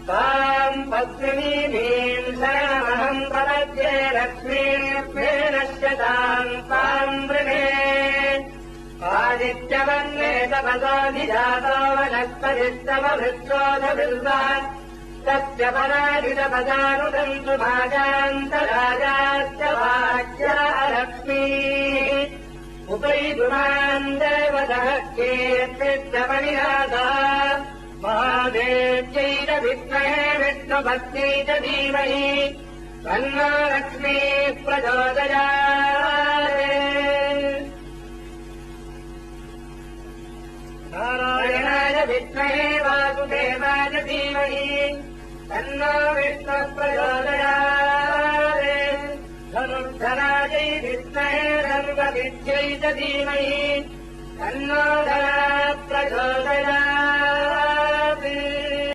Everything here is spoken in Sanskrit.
ताम् पद्मिनीम् शरणमहम् प्रपद्ये लक्ष्मीर्भेणश्च ताम् ताम् वृणे आदित्यवर्णे तपसाधिजातो वनस्पतिस्तवभृक्षोधबिल्वात् तस्य पराजितपदानुदन्तु भाजान्तराजाश्च वाच्या लक्ष्मीः उपैतुमान् देवतः कीर्तिश्च महादेव्यै च विद्महे विष्णुभक्त्यै च धीमहि तन्नो लक्ष्मीः प्रचोदयात् नारायणाय विद्महे वासुदेवाय धीमहि तन्नो विष्णुः प्रचोदयात् धनुर्धरायै विद्महे धनुर्विद्यै च धीमहि तन्नो धनः प्रचोदयात्